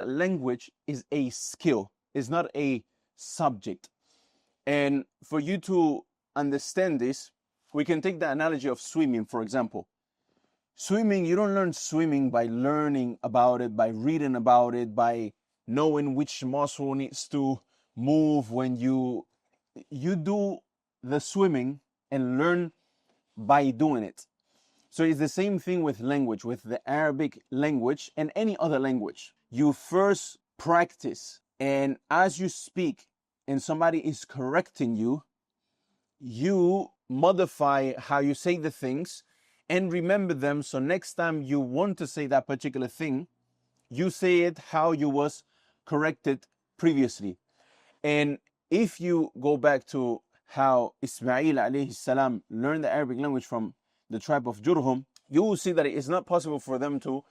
language is a skill, it's not a subject. And for you to understand this, we can take the analogy of swimming, for example. Swimming, you don't learn swimming by learning about it, by reading about it, by knowing which muscle needs to move when you do the swimming and learn by doing it. So it's the same thing with language, with the Arabic language and any other language. You first practice, and as you speak and somebody is correcting you, you modify how you say the things and remember them. So next time you want to say that particular thing, you say it how you was corrected previously. And if you go back to how Ismail alayhi salam learned the Arabic language from the tribe of Jurhum, you will see that it is not possible for them to,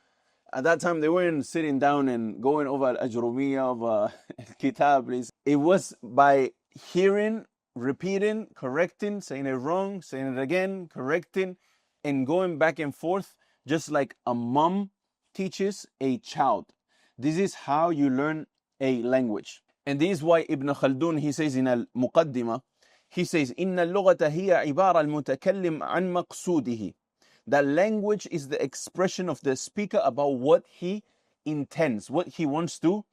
at that time they weren't sitting down and going over al-Ajrumiyya of Kitab. It was by hearing, repeating, correcting, saying it wrong, saying it again, correcting, and going back and forth, just like a mom teaches a child. This is how you learn a language. And this is why Ibn Khaldun, he says in Al-Muqaddimah, he says, إن اللغة هي عبارة المتكلم عن مقصوده. The language is the expression of the speaker about what he intends, what he wants to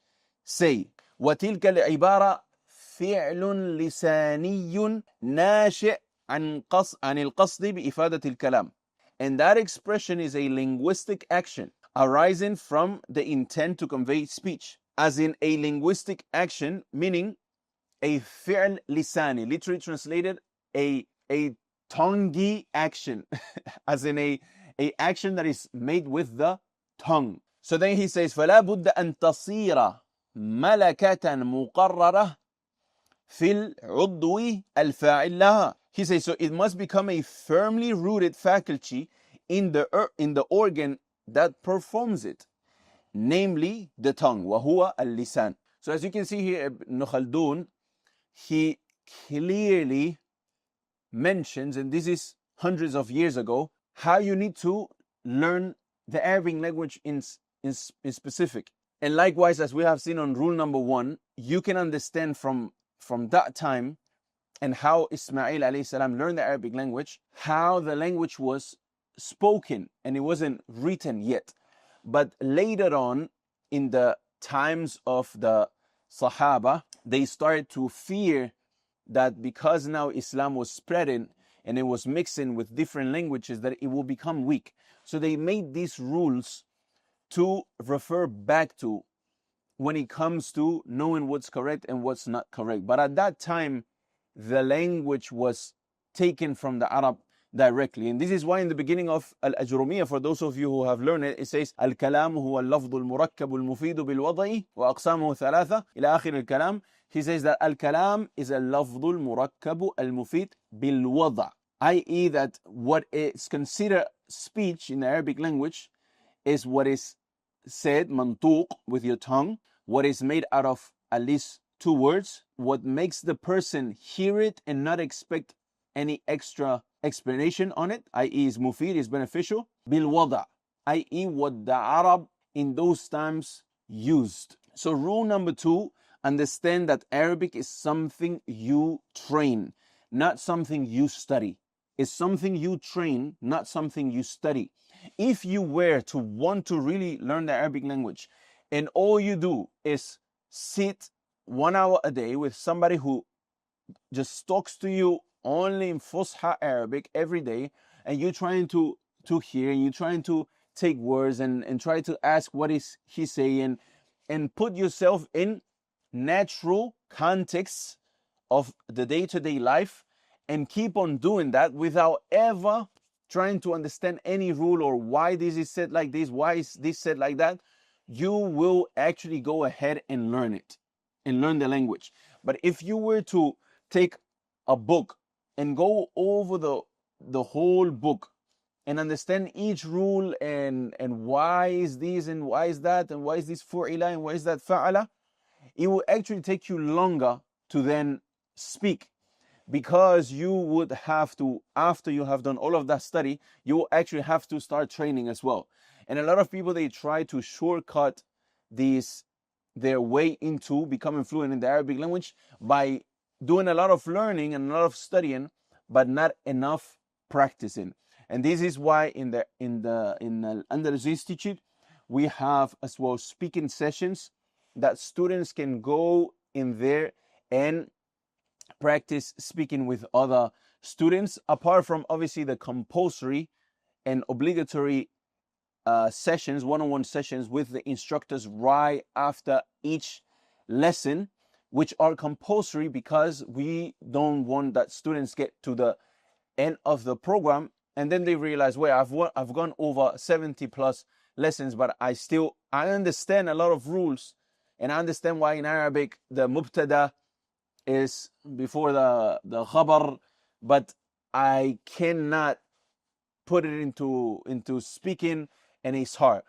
say. وتلك العبارة فعل لساني ناشئ عن القصد بإفادة الكلام. And that expression is a linguistic action arising from the intent to convey speech. As in a linguistic action, meaning a fi'l lisani, literally translated a tonguey action, as in a action that is made with the tongue. So then he says, فَلَا بُدَّ أَن تَصِيرَ مَلَكَةً مُقَرَّرَةً فِي الْعُضْوِ الْفَاعِلِ لَهَا. He says, so it must become a firmly rooted faculty in the organ that performs it, namely the tongue, وَهُوَ اللسان. So as you can see here, Ibn Khaldun, he clearly mentions, and this is hundreds of years ago, how you need to learn the Arabic language in specific. And likewise, as we have seen on rule number 1, you can understand from that time and how Ismail alayhi salam learned the Arabic language, how the language was spoken and it wasn't written yet. But later on, in the times of the Sahaba, they started to fear that because now Islam was spreading and it was mixing with different languages, that it will become weak. So they made these rules to refer back to when it comes to knowing what's correct and what's not correct. But at that time, the language was taken from the Arab directly. And this is why in the beginning of Al-Ajrumiyya, for those of you who have learned it, it says, Al-Kalam huwa al-lafdhu al-murakkab al-mufidu bil-wada'i wa aqsamuhu thalatha ila akhir al-kalam. He says that Al-Kalam is a lafdhu al-murakkab al-mufid bil-wada', i.e. that what is considered speech in the Arabic language is what is said, mantuq, with your tongue, what is made out of at least 2 words, what makes the person hear it and not expect any extra explanation on it, i.e. is mufid, is beneficial, bil wada', i.e. what the Arab in those times used. So rule number 2, understand that Arabic is something you train, not something you study. It's something you train, not something you study. If you were to want to really learn the Arabic language and all you do is sit 1 hour a day with somebody who just talks to you only in Fusha Arabic every day, and you're trying to hear, and you're trying to take words and try to ask what is he saying, and put yourself in natural contexts of the day-to-day life, and keep on doing that without ever trying to understand any rule or why this is said like this, why is this said like that, you will actually go ahead and learn it and learn the language. But if you were to take a book and go over the whole book and understand each rule and why is this and why is that and why is this fu'ila and why is that fa'ala, it will actually take you longer to then speak, because you would have to, after you have done all of that study, you will actually have to start training as well. And a lot of people, they try to shortcut these their way into becoming fluent in the Arabic language by doing a lot of learning and a lot of studying, but not enough practicing. And this is why in the Andalus Institute we have as well speaking sessions that students can go in there and practice speaking with other students, apart from obviously the compulsory and obligatory sessions, one-on-one sessions with the instructors right after each lesson, which are compulsory because we don't want that students get to the end of the program and then they realize, wait, I've gone over 70 plus lessons, but I understand a lot of rules, and I understand why in Arabic the mubtada is before the khabar, but I cannot put it into speaking, and it's hard.